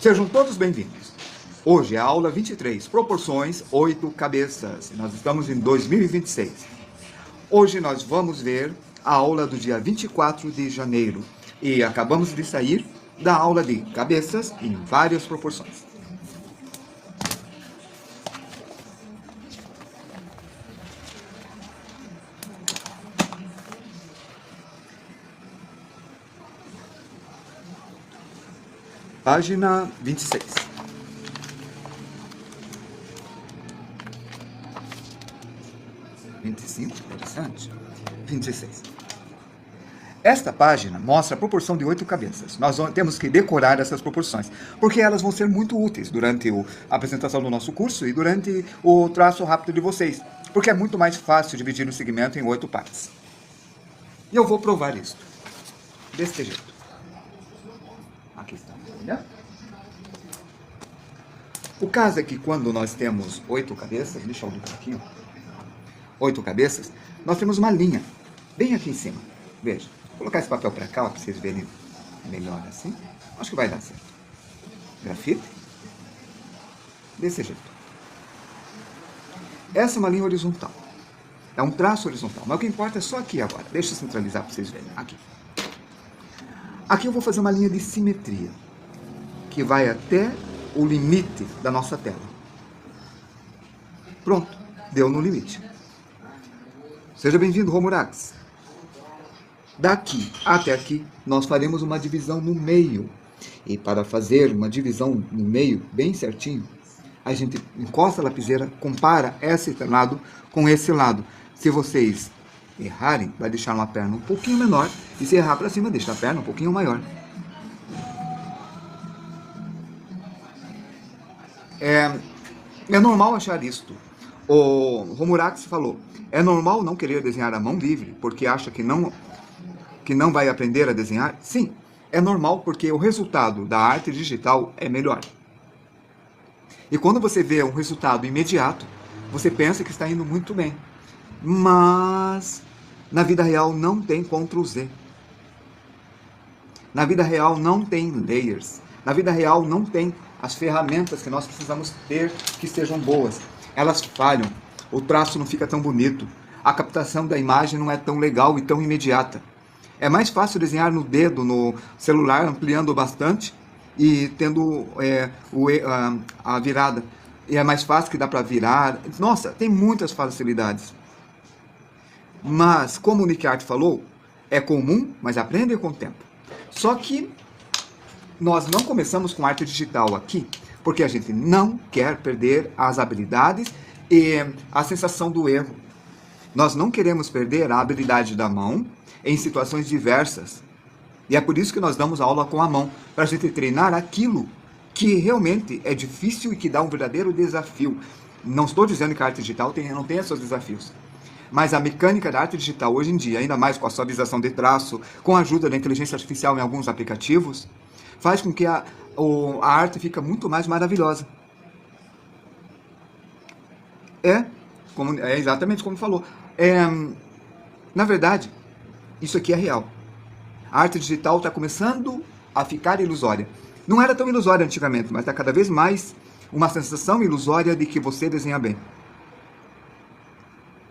Sejam todos bem-vindos. Hoje é a aula 23, proporções 8 cabeças. Nós estamos em 2026. Hoje nós vamos ver a aula do dia 24 de janeiro. E acabamos de sair da aula de cabeças em várias proporções. Página 26. Interessante. 26. Esta página mostra a proporção de 8 cabeças. Nós temos que decorar essas proporções, porque elas vão ser muito úteis durante a apresentação do nosso curso e durante o traço rápido de vocês, porque é muito mais fácil dividir o segmento em 8 partes. E eu vou provar isso. Deste jeito. Aqui está. Olha. O caso é que quando nós temos 8 cabeças, deixa eu olhar aqui, 8 cabeças, nós temos uma linha bem aqui em cima. Veja, vou colocar esse papel para cá, para vocês verem melhor assim. Acho que vai dar certo. Grafite. Desse jeito. Essa é uma linha horizontal. É um traço horizontal. Mas o que importa é só aqui agora. Deixa eu centralizar para vocês verem. Aqui. Aqui eu vou fazer uma linha de simetria, que vai até o limite da nossa tela. Pronto, deu no limite. Seja bem-vindo, Romurax. Daqui até aqui, nós faremos uma divisão no meio. E para fazer uma divisão no meio, bem certinho, a gente encosta a lapiseira, compara esse lado com esse lado. Se vocês errarem, vai deixar uma perna um pouquinho menor. E se errar para cima, deixa a perna um pouquinho maior. É normal achar isto. O Romurax falou, é normal não querer desenhar a mão livre, porque acha que não vai aprender a desenhar? Sim, é normal porque o resultado da arte digital é melhor. E quando você vê um resultado imediato, você pensa que está indo muito bem. Mas na vida real não tem Ctrl Z. Na vida real não tem layers. Na vida real não tem as ferramentas que nós precisamos ter que sejam boas. Elas falham. O traço não fica tão bonito. A captação da imagem não é tão legal e tão imediata. É mais fácil desenhar no dedo, no celular, ampliando bastante e tendo a virada. E é mais fácil que dá para virar. Nossa, tem muitas facilidades. Mas, como o Nick Art falou, é comum, mas aprende com o tempo. Só que nós não começamos com arte digital aqui, porque a gente não quer perder as habilidades e a sensação do erro. Nós não queremos perder a habilidade da mão em situações diversas. E é por isso que nós damos aula com a mão, para a gente treinar aquilo que realmente é difícil e que dá um verdadeiro desafio. Não estou dizendo que a arte digital não tenha seus desafios. Mas a mecânica da arte digital hoje em dia, ainda mais com a suavização de traço, com a ajuda da inteligência artificial em alguns aplicativos, faz com que a arte fique muito mais maravilhosa. É exatamente como falou. Na verdade, isso aqui é real. A arte digital está começando a ficar ilusória. Não era tão ilusória antigamente, mas está cada vez mais uma sensação ilusória de que você desenha bem.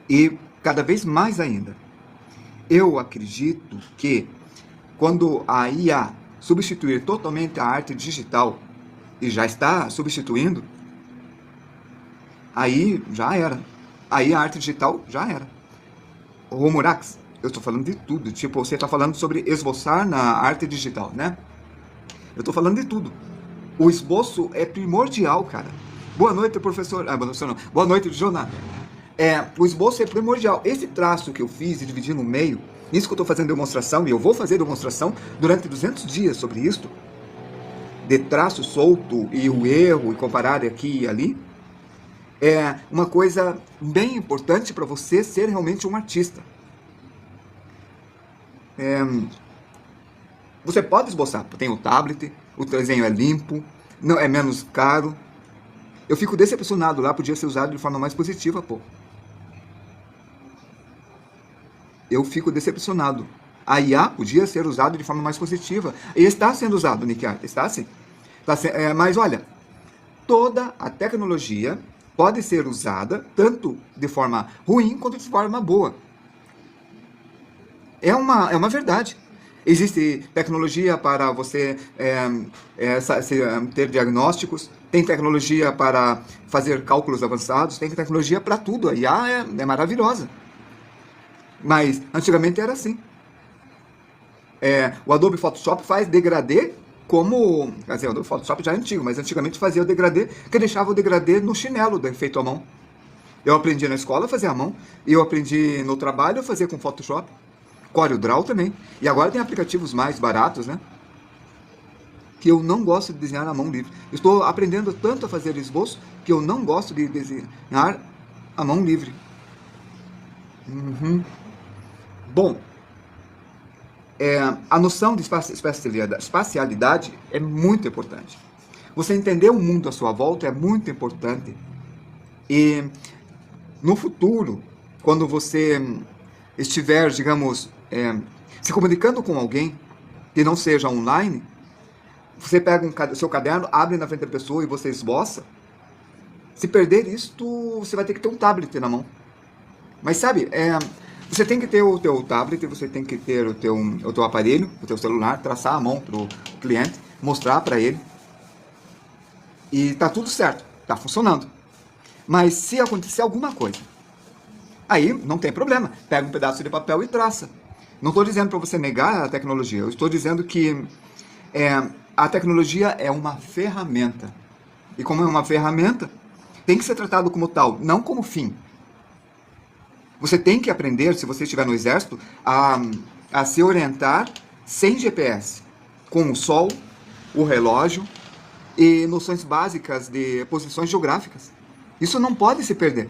E cada vez mais ainda. Eu acredito que quando a IA substituir totalmente a arte digital, e já está substituindo, aí já era. Aí a arte digital já era. O Romurax, eu estou falando de tudo. Tipo, você está falando sobre esboçar na arte digital, né? Eu estou falando de tudo. O esboço é primordial, cara. Boa noite, professor. Ah, professor não. Boa noite, Jonah. O esboço é primordial. Esse traço que eu fiz e dividi no meio, isso que eu estou fazendo demonstração, e eu vou fazer demonstração durante 200 dias sobre isto, de traço solto e o erro, e comparar aqui e ali, é uma coisa bem importante para você ser realmente um artista. Você pode esboçar, tem o tablet, o desenho é limpo, não é menos caro. Eu fico decepcionado lá, podia ser usado de forma mais positiva, pô. Eu fico decepcionado. A IA podia ser usada de forma mais positiva. E está sendo usado, Nick Art, está sim. Mas olha, toda a tecnologia pode ser usada tanto de forma ruim quanto de forma boa. É uma verdade. Existe tecnologia para você ter diagnósticos, tem tecnologia para fazer cálculos avançados, tem tecnologia para tudo. A IA é maravilhosa. Mas antigamente era assim. O Adobe Photoshop faz degradê como... Quer dizer, o Adobe Photoshop já é antigo, mas antigamente fazia o degradê, que deixava o degradê no chinelo, feito à mão. Eu aprendi na escola a fazer à mão, e eu aprendi no trabalho a fazer com Photoshop. CorelDRAW também. E agora tem aplicativos mais baratos, né? Que eu não gosto de desenhar à mão livre. Estou aprendendo tanto a fazer esboço que eu não gosto de desenhar à mão livre. Bom, a noção de espacialidade é muito importante. Você entender o mundo à sua volta é muito importante. E no futuro, quando você estiver, digamos, se comunicando com alguém que não seja online, você pega o seu caderno, abre na frente da pessoa e você esboça. Se perder isto, você vai ter que ter um tablet na mão. Mas sabe, você tem que ter o teu tablet, você tem que ter o teu aparelho, o teu celular, traçar a mão para o cliente, mostrar para ele. E tá tudo certo, tá funcionando. Mas se acontecer alguma coisa, aí não tem problema, pega um pedaço de papel e traça. Não estou dizendo para você negar a tecnologia, eu estou dizendo que a tecnologia é uma ferramenta. E como é uma ferramenta, tem que ser tratado como tal, não como fim. Você tem que aprender, se você estiver no exército, a se orientar sem GPS, com o sol, o relógio e noções básicas de posições geográficas. Isso não pode se perder.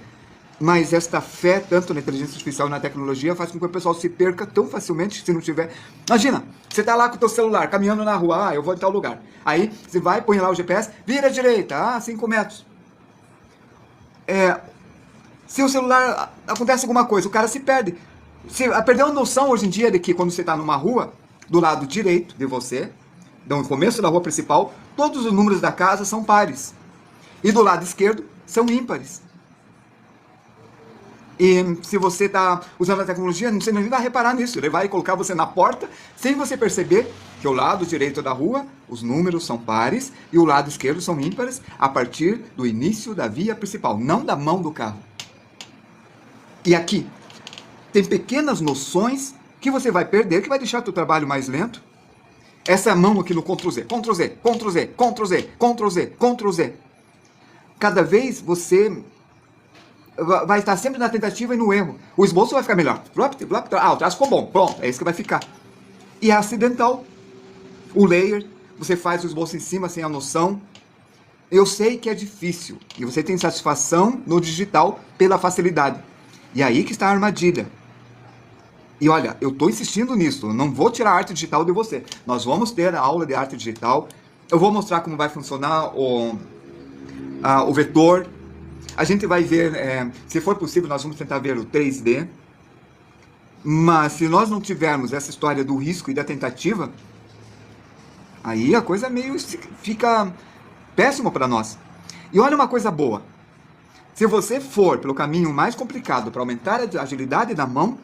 Mas esta fé, tanto na inteligência artificial e na tecnologia, faz com que o pessoal se perca tão facilmente se não tiver... Imagina, você está lá com o teu celular, caminhando na rua, eu vou em tal lugar. Aí você vai, põe lá o GPS, vira à direita, 5 metros. Se o celular acontece alguma coisa, o cara se perde. Você perdeu a noção hoje em dia de que quando você está numa rua, do lado direito de você, no começo da rua principal, todos os números da casa são pares. E do lado esquerdo são ímpares. E se você está usando a tecnologia, você nem vai reparar nisso. Ele vai colocar você na porta, sem você perceber que o lado direito da rua, os números são pares, e o lado esquerdo são ímpares, a partir do início da via principal, não da mão do carro. E aqui, tem pequenas noções que você vai perder, que vai deixar o seu trabalho mais lento. Essa mão aqui no Ctrl+Z, Ctrl+Z, Ctrl+Z, Ctrl+Z, Ctrl+Z, Ctrl+Z. Cada vez você vai estar sempre na tentativa e no erro. O esboço vai ficar melhor. O traço ficou bom. Pronto, é isso que vai ficar. E é acidental. O layer, você faz o esboço em cima sem a noção. Eu sei que é difícil. E você tem satisfação no digital pela facilidade. E aí que está a armadilha. E olha, eu estou insistindo nisso. Eu não vou tirar a arte digital de você. Nós vamos ter a aula de arte digital. Eu vou mostrar como vai funcionar o vetor. A gente vai ver, se for possível, nós vamos tentar ver o 3D. Mas se nós não tivermos essa história do risco e da tentativa, aí a coisa meio fica péssima para nós. E olha uma coisa boa. Se você for pelo caminho mais complicado para aumentar a agilidade da mão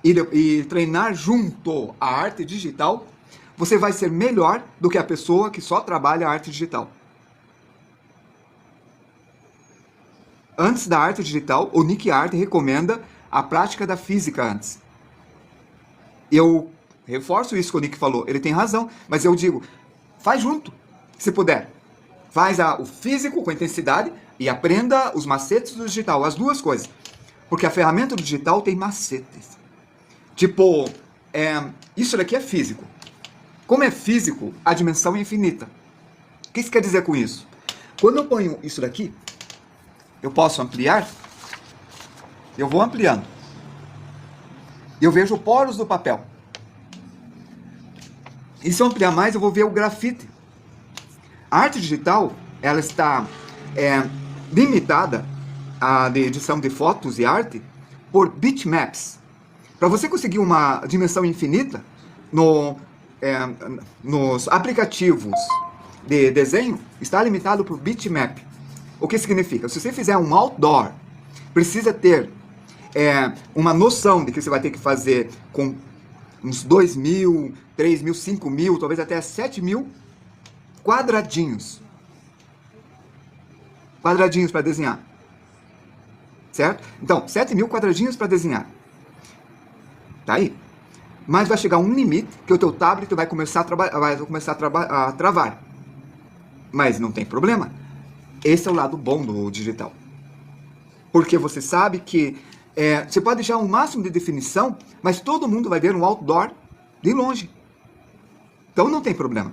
e treinar junto à arte digital, você vai ser melhor do que a pessoa que só trabalha a arte digital. Antes da arte digital, o Nick Art recomenda a prática da física antes. Eu reforço isso que o Nick falou, ele tem razão, mas eu digo, faz junto, se puder. Faz o físico com intensidade e aprenda os macetes do digital, as duas coisas. Porque a ferramenta do digital tem macetes. Tipo, isso daqui é físico. Como é físico, a dimensão é infinita. O que isso quer dizer com isso? Quando eu ponho isso daqui, eu posso ampliar, eu vou ampliando. Eu vejo poros do papel. E se eu ampliar mais, eu vou ver o grafite. A arte digital, ela está limitada, a de edição de fotos e arte, por bitmaps. Para você conseguir uma dimensão infinita, nos aplicativos de desenho está limitado por bitmap. O que significa? Se você fizer um outdoor, precisa ter uma noção de que você vai ter que fazer com uns 2.000, 3.000, 5.000, talvez até 7.000 quadradinhos. Quadradinhos para desenhar. Certo? Então, 7.000 quadradinhos para desenhar. Tá aí. Mas vai chegar um limite que o teu tablet vai começar a travar. Mas não tem problema. Esse é o lado bom do digital. Porque você sabe que você pode deixar um máximo de definição, mas todo mundo vai ver um outdoor de longe. Então não tem problema.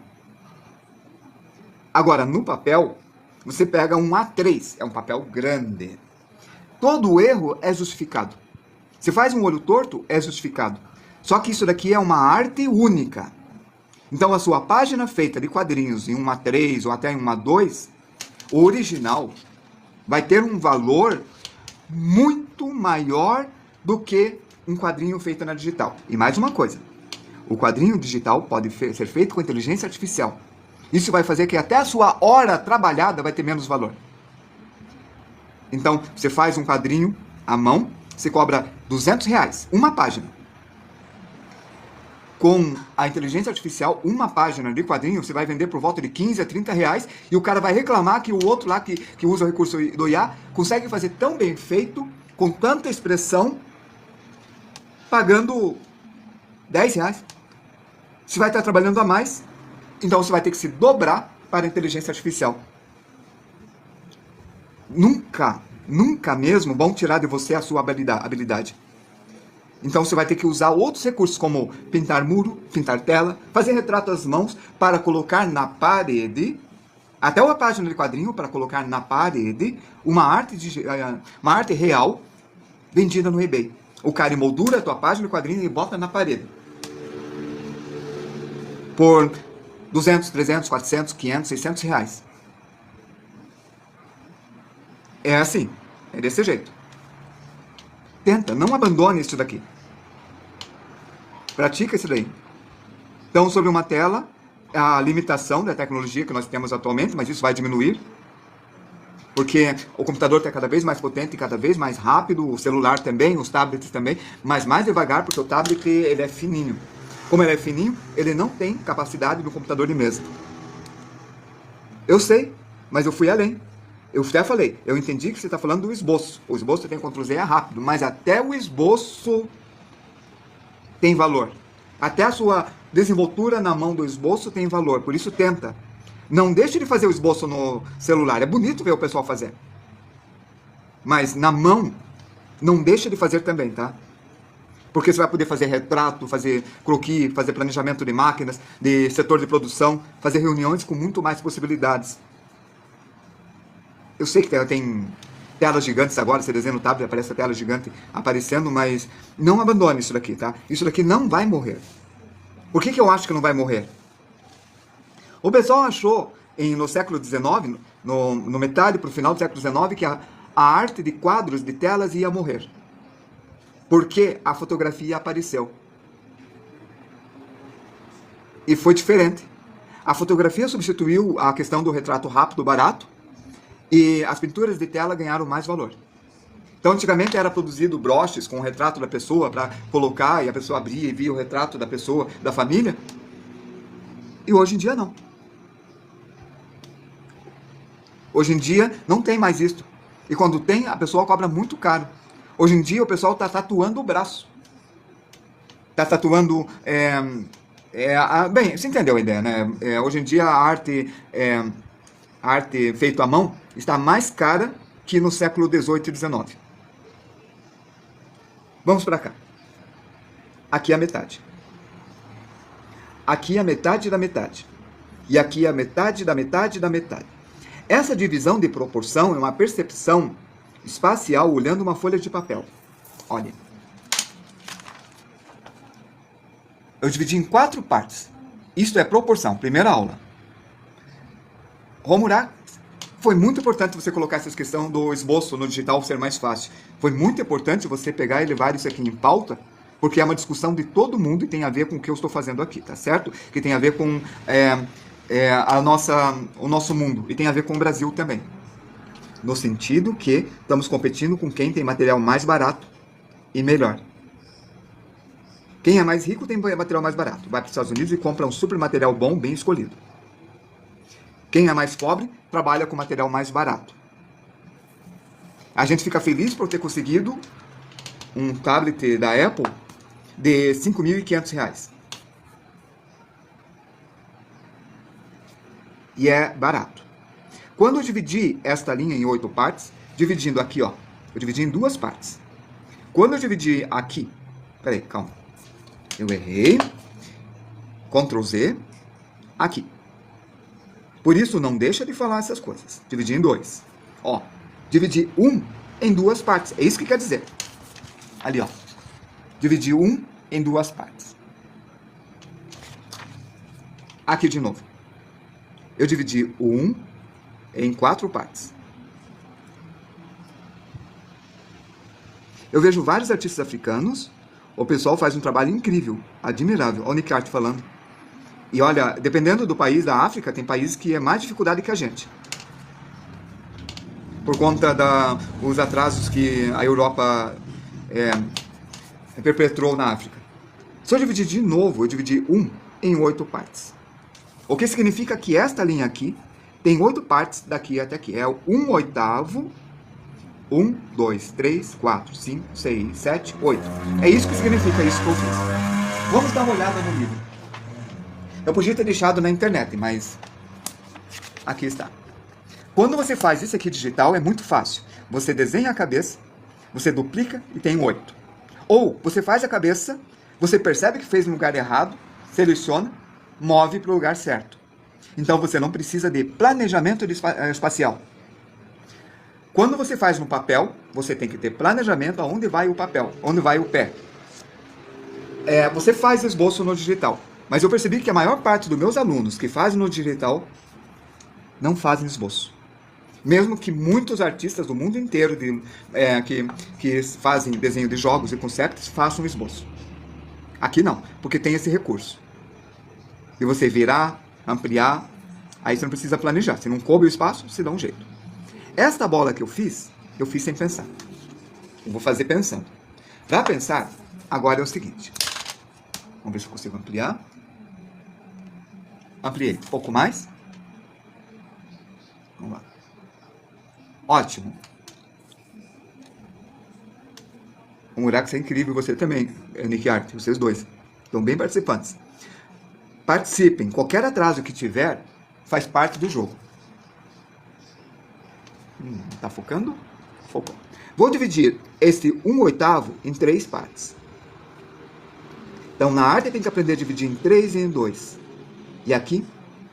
Agora, no papel, você pega um A3, é um papel grande. Todo erro é justificado. Se faz um olho torto, é justificado. Só que isso daqui é uma arte única. Então a sua página feita de quadrinhos em um A3 ou até em um A2, o original vai ter um valor muito maior do que um quadrinho feito na digital. E mais uma coisa, o quadrinho digital pode ser feito com inteligência artificial. Isso vai fazer que até a sua hora trabalhada vai ter menos valor. Então, você faz um quadrinho à mão, você cobra R$200, uma página. Com a inteligência artificial, uma página de quadrinho, você vai vender por volta de 15 a 30 reais, e o cara vai reclamar que o outro lá que usa o recurso do IA consegue fazer tão bem feito, com tanta expressão, pagando 10 reais. Você vai estar trabalhando a mais, então você vai ter que se dobrar para a inteligência artificial. Nunca mesmo vão tirar de você a sua habilidade. Então você vai ter que usar outros recursos, como pintar muro, pintar tela, fazer retrato às mãos para colocar na parede, até uma página de quadrinho para colocar na parede, uma arte real vendida no eBay. O cara emoldura a tua página de quadrinho e bota na parede. Por 200, 300, 400, 500, 600 reais. É assim, é desse jeito. Tenta, não abandone isso daqui. Pratica isso daí. Então, sobre uma tela, a limitação da tecnologia que nós temos atualmente, mas isso vai diminuir. Porque o computador está cada vez mais potente, cada vez mais rápido, o celular também, os tablets também, mas mais devagar, porque o tablet ele é fininho. Como ele é fininho, ele não tem capacidade do computador de mesa. Eu sei, mas eu fui além. Eu até falei, eu entendi que você está falando do esboço. O esboço tem Ctrl+Z, é rápido, mas até o esboço tem valor. Até a sua desenvoltura na mão do esboço tem valor, por isso tenta. Não deixe de fazer o esboço no celular, é bonito ver o pessoal fazer. Mas na mão, não deixe de fazer também, tá? Porque você vai poder fazer retrato, fazer croquis, fazer planejamento de máquinas, de setor de produção, fazer reuniões com muito mais possibilidades. Eu sei que tem telas gigantes agora, você desenha no tablet, aparece a tela gigante aparecendo, mas não abandone isso daqui, tá? Isso daqui não vai morrer. Por que eu acho que não vai morrer? O pessoal achou, no século XIX, no metade para o final do século XIX, que a arte de quadros, de telas, ia morrer. Porque a fotografia apareceu. E foi diferente. A fotografia substituiu a questão do retrato rápido, barato, e as pinturas de tela ganharam mais valor. Então, antigamente era produzido broches com o retrato da pessoa para colocar e a pessoa abria e via o retrato da pessoa, da família. E hoje em dia não. Hoje em dia não tem mais isso. E quando tem, a pessoa cobra muito caro. Hoje em dia o pessoal está tatuando o braço. Está tatuando... bem, você entendeu a ideia, né? Hoje em dia a arte feita à mão está mais cara que no século XVIII e XIX. Vamos para cá. Aqui é a metade. Aqui é a metade da metade. E aqui é a metade da metade da metade. Essa divisão de proporção é uma percepção espacial olhando uma folha de papel. Olha. Eu dividi em 4 partes. Isto é proporção, primeira aula. Romuald, foi muito importante você colocar essa questão do esboço no digital ser mais fácil. Foi muito importante você pegar e levar isso aqui em pauta, porque é uma discussão de todo mundo e tem a ver com o que eu estou fazendo aqui, tá certo? Que tem a ver com o nosso mundo, e tem a ver com o Brasil também. No sentido que estamos competindo com quem tem material mais barato e melhor. Quem é mais rico tem material mais barato. Vai para os Estados Unidos e compra um super material bom, bem escolhido. Quem é mais pobre trabalha com material mais barato. A gente fica feliz por ter conseguido um tablet da Apple de R$ 5.500. E é barato. Quando eu dividi esta linha em 8 partes, dividindo aqui, ó, eu dividi em 2 partes. Quando eu dividi aqui, peraí, calma, eu errei, Ctrl Z, aqui. Por isso, não deixa de falar essas coisas. Dividi em 2. Ó, dividi 1 em 2 partes. É isso que quer dizer. Ali, ó. Dividi 1 em 2 partes. Aqui de novo. Eu dividi o 1 em 4 partes. Eu vejo vários artistas africanos, o pessoal faz um trabalho incrível, admirável. Olha o Nick Art falando. E olha, dependendo do país da África, tem países que é mais dificuldade que a gente. Por conta dos atrasos que a Europa perpetrou na África. Se eu dividir de novo, eu dividi 1 em 8 partes. O que significa que esta linha aqui tem 8 partes daqui até aqui. É o 1/8. 1, 2, 3, 4, 5, 6, 7, 8. É isso que significa isso que eu fiz. Vamos dar uma olhada no livro. Eu podia ter deixado na internet, mas aqui está. Quando você faz isso aqui digital, é muito fácil. Você desenha a cabeça, você duplica e tem 8. Ou você faz a cabeça, você percebe que fez no lugar errado, seleciona, move para o lugar certo. Então você não precisa de planejamento espacial. Quando você faz no papel, você tem que ter planejamento aonde vai o papel, onde vai o pé. Você faz esboço no digital, mas eu percebi que a maior parte dos meus alunos que fazem no digital não fazem esboço. Mesmo que muitos artistas do mundo inteiro que fazem desenho de jogos e conceptos façam esboço. Aqui não, porque tem esse recurso. E você virar, ampliar, aí você não precisa planejar. Se não coube o espaço, você dá um jeito. Esta bola que eu fiz sem pensar. Eu vou fazer pensando. Para pensar, agora é o seguinte. Vamos ver se eu consigo ampliar. Ampliei um pouco mais. Vamos lá. Ótimo. O Murax é incrível, você também, Nick Art, vocês dois. Estão bem participantes. Participem. Qualquer atraso que tiver, faz parte do jogo. Tá focando? Focou. Vou dividir este 1/8 em 3 partes. Então, na arte tem que aprender a dividir em 3 e em 2. E aqui,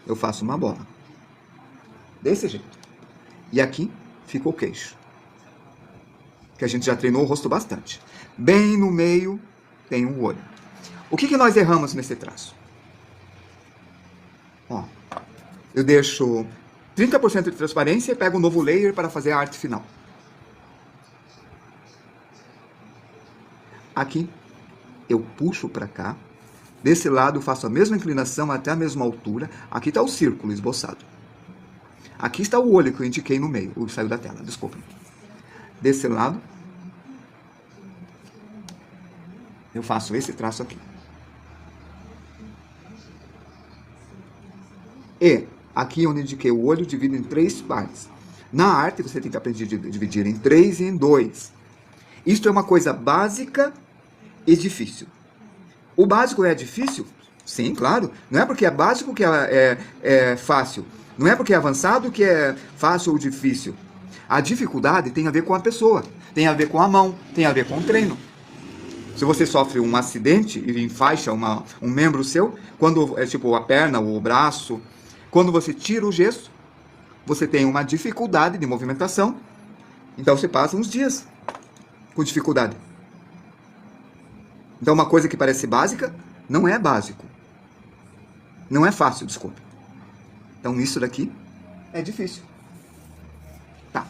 eu faço uma bola. Desse jeito. E aqui, fica o queixo. Que a gente já treinou o rosto bastante. Bem no meio, tem um olho. O que nós erramos nesse traço? Ó, eu deixo 30% de transparência e pego um novo layer para fazer a arte final. Aqui, eu puxo para cá. Desse lado, eu faço a mesma inclinação até a mesma altura. Aqui está o círculo esboçado. Aqui está o olho que eu indiquei no meio. Saiu da tela, desculpem. Desse lado, eu faço esse traço aqui. E aqui onde eu indiquei o olho, divido em 3 partes. Na arte, você tem que aprender a dividir em 3 e em 2. Isto é uma coisa básica e difícil. O básico é difícil? Sim, claro. Não é porque é básico que é fácil. Não é porque é avançado que é fácil ou difícil. A dificuldade tem a ver com a pessoa, tem a ver com a mão, tem a ver com o treino. Se você sofre um acidente e enfaixa um membro seu, quando é tipo a perna ou o braço, quando você tira o gesso, você tem uma dificuldade de movimentação, então você passa uns dias com dificuldade. Então uma coisa que parece básica, não é básico. Não é fácil, desculpe. Então isso daqui é difícil. Tá,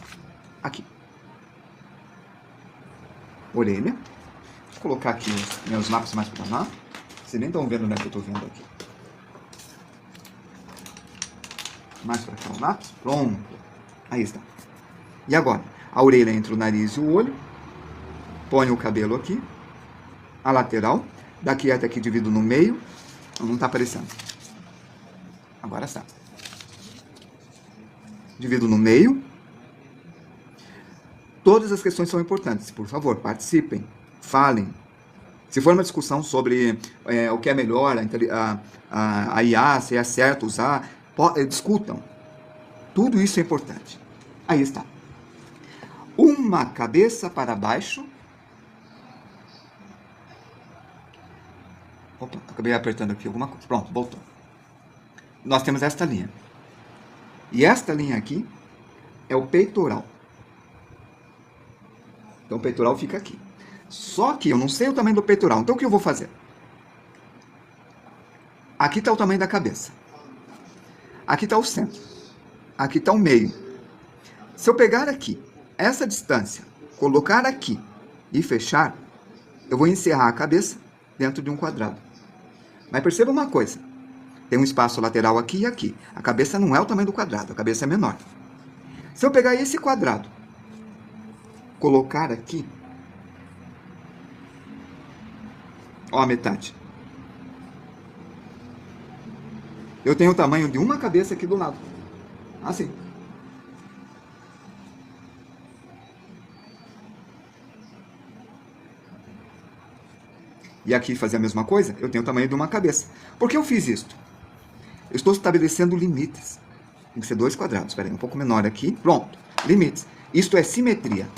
aqui. Orelha. Vou colocar aqui os meus lápis mais para lá. Vocês nem estão vendo, né, que eu estou vendo aqui. Mais para cá o lápis. Pronto. Aí está. E agora? A orelha entre o nariz e o olho. Põe o cabelo aqui. A lateral. Daqui até aqui divido no meio. Não está aparecendo. Agora está. Divido no meio. Todas as questões são importantes. Por favor, participem. Falem. Se for uma discussão sobre o que é melhor, a IA, se é certo usar, discutam. Tudo isso é importante. Aí está. Uma cabeça para baixo. Opa, acabei apertando aqui alguma coisa. Pronto, voltou. Nós temos esta linha. E esta linha aqui é o peitoral. Então o peitoral fica aqui. Só que eu não sei o tamanho do peitoral. Então o que eu vou fazer? Aqui está o tamanho da cabeça. Aqui está o centro. Aqui está o meio. Se eu pegar aqui, essa distância, colocar aqui e fechar, eu vou encerrar a cabeça dentro de um quadrado. Mas perceba uma coisa. Tem um espaço lateral aqui e aqui. A cabeça não é o tamanho do quadrado. A cabeça é menor. Se eu pegar esse quadrado, colocar aqui, ó a metade. Eu tenho o tamanho de uma cabeça aqui do lado. Assim. E aqui fazer a mesma coisa, eu tenho o tamanho de uma cabeça. Por que eu fiz isto? Eu estou estabelecendo limites. Tem que ser 2 quadrados. Espera aí, um pouco menor aqui. Pronto. Limites. Isto é simetria.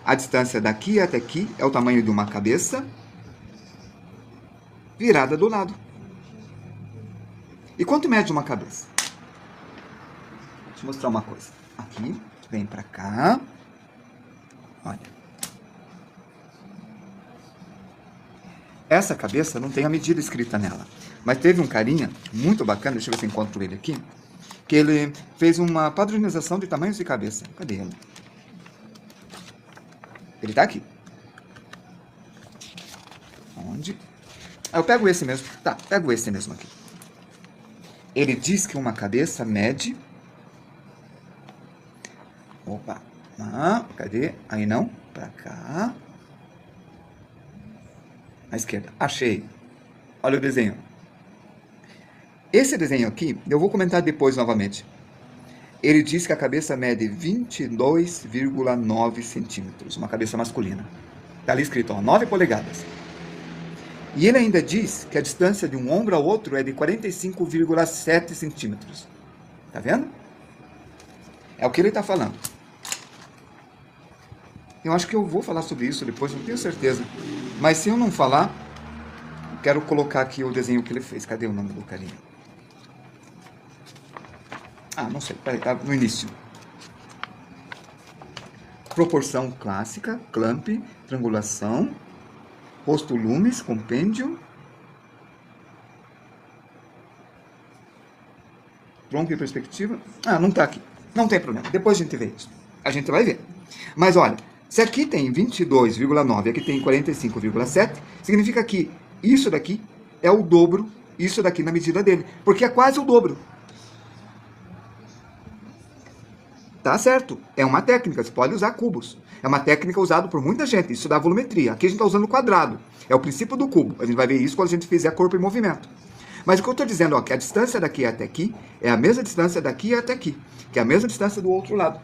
A distância daqui até aqui é o tamanho de uma cabeça virada do lado. E quanto mede uma cabeça? Deixa eu mostrar uma coisa. Aqui, vem pra cá. Olha. Essa cabeça não tem a medida escrita nela. Mas teve um carinha muito bacana, deixa eu ver se eu encontro ele aqui, que ele fez uma padronização de tamanhos de cabeça. Cadê ele? Ele tá aqui. Onde? Eu pego esse mesmo. Tá, pego esse mesmo aqui. Ele diz que uma cabeça mede... Opa. Ah, cadê? Aí não. Pra cá. À esquerda. Achei. Olha o desenho. Esse desenho aqui, eu vou comentar depois novamente. Ele diz que a cabeça mede 22,9 centímetros. Uma cabeça masculina. Está ali escrito, ó, 9 polegadas. E ele ainda diz que a distância de um ombro ao outro é de 45,7 centímetros. Tá vendo? É o que ele está falando. Eu acho que eu vou falar sobre isso depois, não tenho certeza. Mas se eu não falar, quero colocar aqui o desenho que ele fez. Cadê o nome do carinha? Ah, não sei. Peraí, tá no início. Proporção clássica, clamp, triangulação, rosto lumes, compêndio, tronco e perspectiva. Ah, não está aqui. Não tem problema. Depois a gente vê isso. A gente vai ver. Mas olha, se aqui tem 22,9 e aqui tem 45,7, significa que isso daqui é o dobro, isso daqui na medida dele. Porque é quase o dobro. Tá certo. É uma técnica. Você pode usar cubos. É uma técnica usada por muita gente. Isso dá volumetria. Aqui a gente está usando quadrado. É o princípio do cubo. A gente vai ver isso quando a gente fizer corpo em movimento. Mas o que eu estou dizendo, ó, que a distância daqui até aqui é a mesma distância daqui até aqui. Que é a mesma distância do outro lado.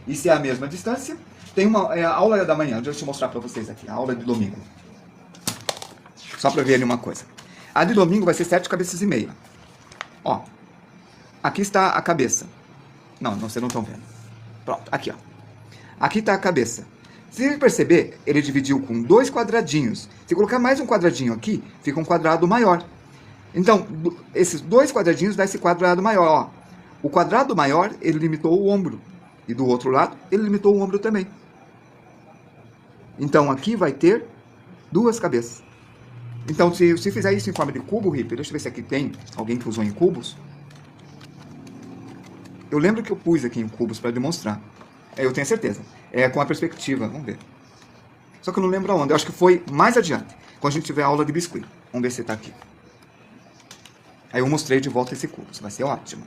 E se é a mesma distância, tem uma aula da manhã. Deixa eu mostrar para vocês aqui. A aula de domingo. Só para ver ali uma coisa. A de domingo vai ser 7 cabeças e meia. Ó. Aqui está a cabeça. Não, vocês não estão vendo. Pronto, aqui, ó. Aqui está a cabeça. Se você perceber, ele dividiu com 2 quadradinhos. Se colocar mais um quadradinho aqui, fica um quadrado maior. Então, esses 2 quadradinhos dá esse quadrado maior, ó. O quadrado maior, ele limitou o ombro. E do outro lado, ele limitou o ombro também. Então, aqui vai ter 2 cabeças. Então, se fizer isso em forma de cubo, Ripper, deixa eu ver se aqui tem alguém que usou em cubos. Eu lembro que eu pus aqui em cubos para demonstrar. Eu tenho certeza. É com a perspectiva. Vamos ver. Só que eu não lembro aonde. Eu acho que foi mais adiante. Quando a gente tiver a aula de biscuit. Vamos ver se está aqui. Aí eu mostrei de volta esse cubo. Isso vai ser ótimo.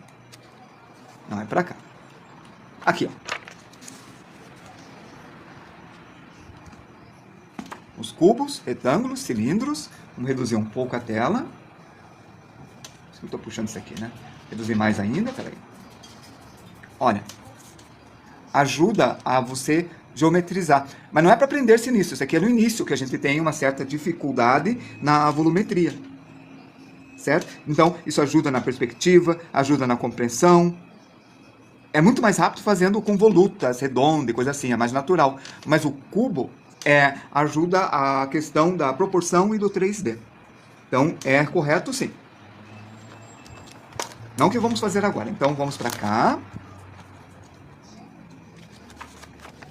Não, é para cá. Aqui, ó. Os cubos, retângulos, cilindros. Vamos reduzir um pouco a tela. Eu estou puxando isso aqui, né? Reduzir mais ainda, peraí. Olha, ajuda a você geometrizar. Mas não é para aprender-se nisso. Isso aqui é no início que a gente tem uma certa dificuldade na volumetria. Certo? Então, isso ajuda na perspectiva, ajuda na compreensão. É muito mais rápido fazendo com volutas, redonda e coisa assim, é mais natural. Mas o cubo ajuda a questão da proporção e do 3D. Então, é correto sim. Não que vamos fazer agora. Então, vamos para cá.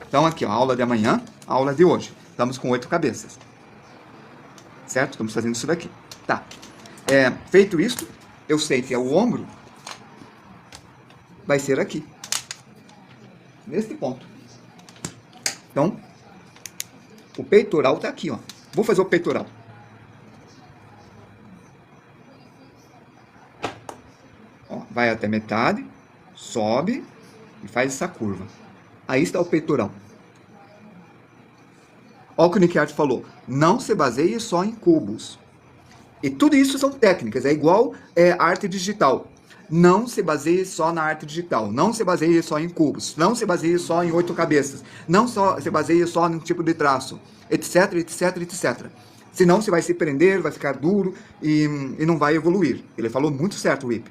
Então, aqui, ó, a aula de amanhã, a aula de hoje. Estamos com 8 cabeças. Certo? Estamos fazendo isso daqui. Tá. Feito isso, eu sei que o ombro vai ser aqui. Nesse ponto. Então, o peitoral está aqui, ó. Vou fazer o peitoral. Ó, vai até metade, sobe e faz essa curva. Aí está o peitoral. Olha o que o Nick Art falou. Não se baseie só em cubos. E tudo isso são técnicas. É igual arte digital. Não se baseie só na arte digital. Não se baseie só em cubos. Não se baseie só em 8 cabeças. Não se baseie só num tipo de traço. Etc, etc, etc. Senão você vai se prender, vai ficar duro e não vai evoluir. Ele falou muito certo, Whip.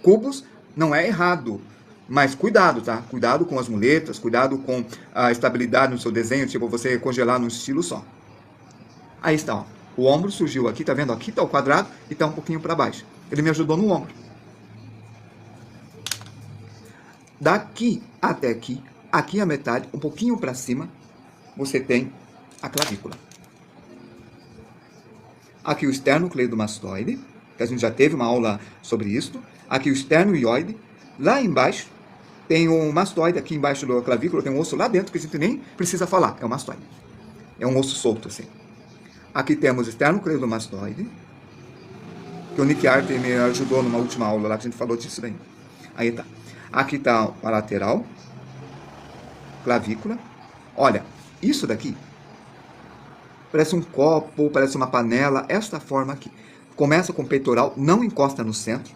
Cubos não é errado. Mas cuidado, tá? Cuidado com as muletas, cuidado com a estabilidade no seu desenho, tipo você congelar num estilo só. Aí está, ó. O ombro surgiu aqui, tá vendo? Aqui tá o quadrado e tá um pouquinho para baixo. Ele me ajudou no ombro. Daqui até aqui, aqui a metade, um pouquinho para cima, você tem a clavícula. Aqui o esternocleidomastoide, que a gente já teve uma aula sobre isso. Aqui o esternoioide. Lá embaixo tem um mastoide, aqui embaixo da clavícula tem um osso lá dentro que a gente nem precisa falar, é um mastoide. É um osso solto assim. Aqui temos esternocleidomastoide, que o Nick Art me ajudou numa última aula lá que a gente falou disso daí. Aí tá. Aqui tá a lateral, clavícula. Olha, isso daqui parece um copo, parece uma panela, esta forma aqui. Começa com o peitoral, não encosta no centro.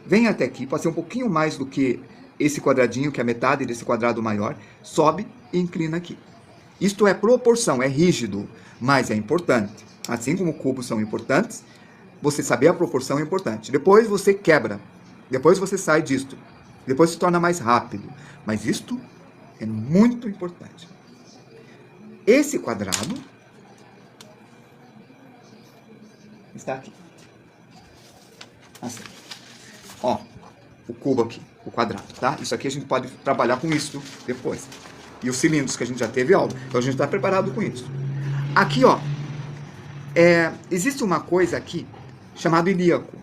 Vem até aqui, pode ser um pouquinho mais do que esse quadradinho, que é a metade desse quadrado maior. Sobe e inclina aqui. Isto é proporção, é rígido, mas é importante. Assim como cubos são importantes, você saber a proporção é importante. Depois você quebra, depois você sai disto, depois se torna mais rápido. Mas isto é muito importante. Esse quadrado está aqui. Assim. Ó, o cubo aqui, o quadrado, tá? Isso aqui a gente pode trabalhar com isso depois. E os cilindros que a gente já teve aula. Então a gente está preparado com isso. Aqui, ó, existe uma coisa aqui chamada ilíaco.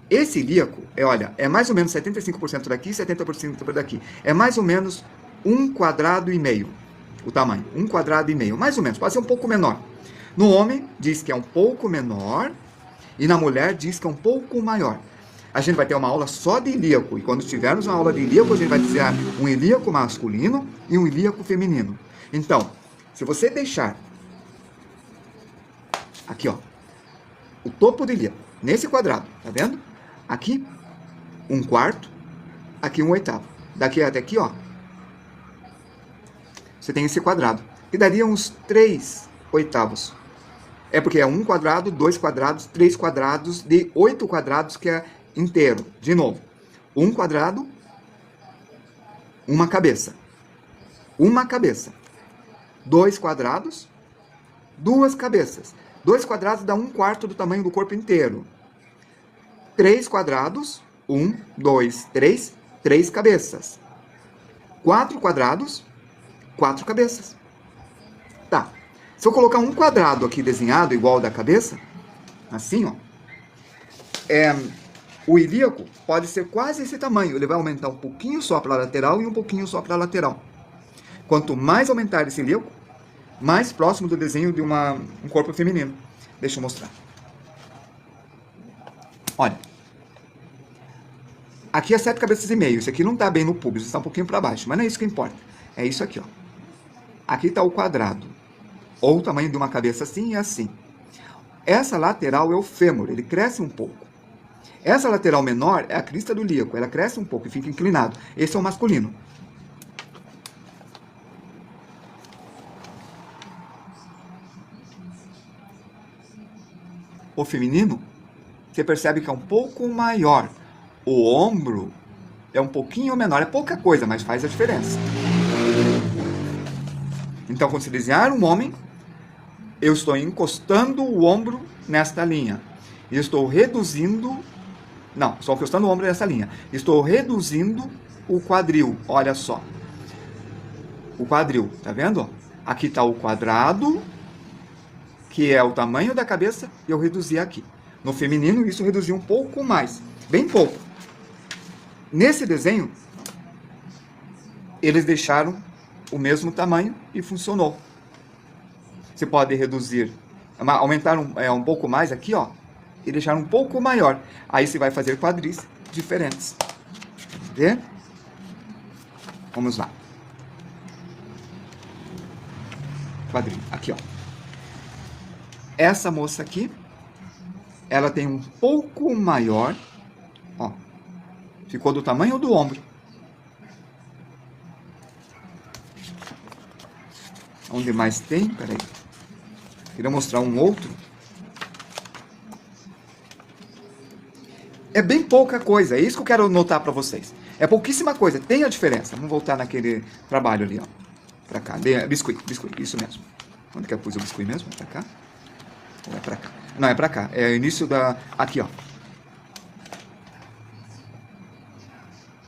Esse ilíaco, olha, é mais ou menos 75% daqui e 70% daqui. É mais ou menos 1,5 quadrado o tamanho. 1,5 quadrado, mais ou menos, pode ser um pouco menor. No homem diz que é um pouco menor e na mulher diz que é um pouco maior. A gente vai ter uma aula só de ilíaco, e quando tivermos uma aula de ilíaco, a gente vai dizer um ilíaco masculino e um ilíaco feminino. Então, se você deixar aqui, ó, o topo do ilíaco, nesse quadrado, tá vendo? Aqui, 1/4, aqui 1/8. Daqui até aqui, ó, você tem esse quadrado, que daria uns 3/8. É porque é 1 quadrado, 2 quadrados, 3 quadrados, de 8 quadrados, que é inteiro. De novo, 1 quadrado, uma cabeça. Uma cabeça. 2 quadrados, 2 cabeças. 2 quadrados dá 1/4 do tamanho do corpo inteiro. 3 quadrados, 1, 2, 3, 3 cabeças. 4 quadrados, 4 cabeças. Tá. Se eu colocar um quadrado aqui desenhado igual ao da cabeça, assim, ó, o ilíaco pode ser quase esse tamanho. Ele vai aumentar um pouquinho só para a lateral e um pouquinho só para a lateral. Quanto mais aumentar esse ilíaco, mais próximo do desenho de um corpo feminino. Deixa eu mostrar. Olha. Aqui é 7 cabeças e meio. Isso aqui não está bem no público, está um pouquinho para baixo. Mas não é isso que importa. É isso aqui, ó. Aqui está o quadrado. Ou o tamanho de uma cabeça assim e assim. Essa lateral é o fêmur, ele cresce um pouco. Essa lateral menor é a crista do ilíaco, ela cresce um pouco e fica inclinado. Esse é o masculino. O feminino, você percebe que é um pouco maior. O ombro é um pouquinho menor, é pouca coisa, mas faz a diferença. Então, quando você desenhar um homem, eu estou encostando o ombro nesta linha. E estou reduzindo... Não, estou encostando o ombro nessa linha. Estou reduzindo o quadril. Olha só. O quadril, tá vendo? Aqui está o quadrado, que é o tamanho da cabeça, e eu reduzi aqui. No feminino, isso reduziu um pouco mais. Bem pouco. Nesse desenho, eles deixaram o mesmo tamanho e funcionou. Você pode reduzir, aumentar um pouco mais aqui, ó, e deixar um pouco maior. Aí você vai fazer quadris diferentes. Vê? Vamos lá. Quadril, aqui, ó. Essa moça aqui, ela tem um pouco maior, ó. Ficou do tamanho do ombro. Onde mais tem? Peraí. Queria mostrar um outro. É bem pouca coisa, é isso que eu quero notar para vocês. É pouquíssima coisa, tem a diferença. Vamos voltar naquele trabalho ali, ó. Pra cá, biscuit, isso mesmo. Onde que eu pus o biscuit mesmo? Pra cá? Ou é pra cá? Não, é pra cá. É o início da... Aqui, ó.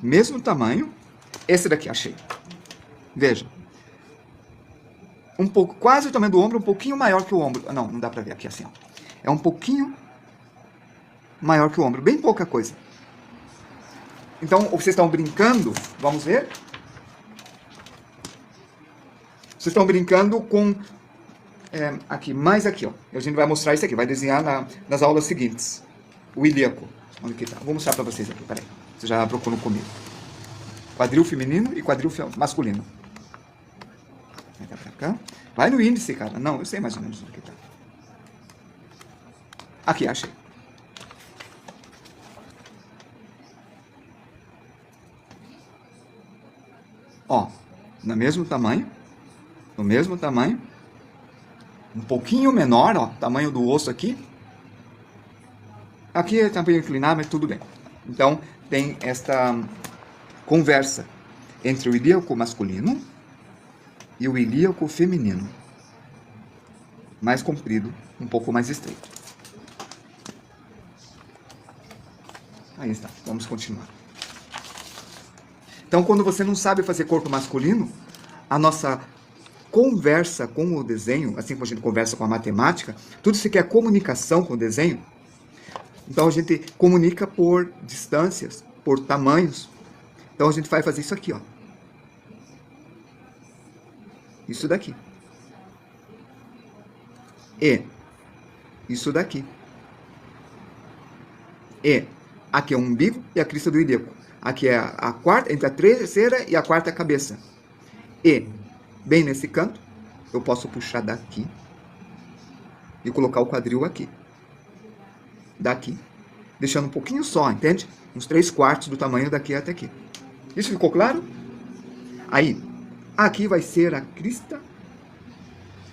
Mesmo tamanho. Esse daqui, achei. Veja. Um pouco, quase o tamanho do ombro, um pouquinho maior que o ombro. Não, não dá pra ver aqui assim, ó. É um pouquinho maior que o ombro, bem pouca coisa. Então, vocês estão brincando, vamos ver? Vocês estão brincando com... aqui, mais aqui, ó. A gente vai mostrar isso aqui, vai desenhar nas aulas seguintes. O ilíaco. Onde que tá? Vou mostrar pra vocês aqui, peraí. Vocês já procuram comigo. Quadril feminino e quadril masculino. Vai pra cá. Vai no índice, cara. Não, eu sei mais ou menos onde que tá. Aqui, achei. Ó, no mesmo tamanho, um pouquinho menor, ó, tamanho do osso aqui. Aqui é tamanho inclinado, mas tudo bem. Então, tem esta conversa entre o ilíaco masculino e o ilíaco feminino. Mais comprido, um pouco mais estreito. Aí está, vamos continuar. Então, quando você não sabe fazer corpo masculino, a nossa conversa com o desenho, assim como a gente conversa com a matemática, tudo isso aqui é comunicação com o desenho. Então, a gente comunica por distâncias, por tamanhos. Então, a gente vai fazer isso aqui, ó. Isso daqui. E isso daqui. E aqui é o umbigo e a crista do ilíaco. Aqui é a quarta, entre a terceira e a quarta cabeça. E, bem nesse canto, eu posso puxar daqui e colocar o quadril aqui. Daqui. Deixando um pouquinho só, entende? Uns 3/4 do tamanho daqui até aqui. Isso ficou claro? Aí, aqui vai ser a crista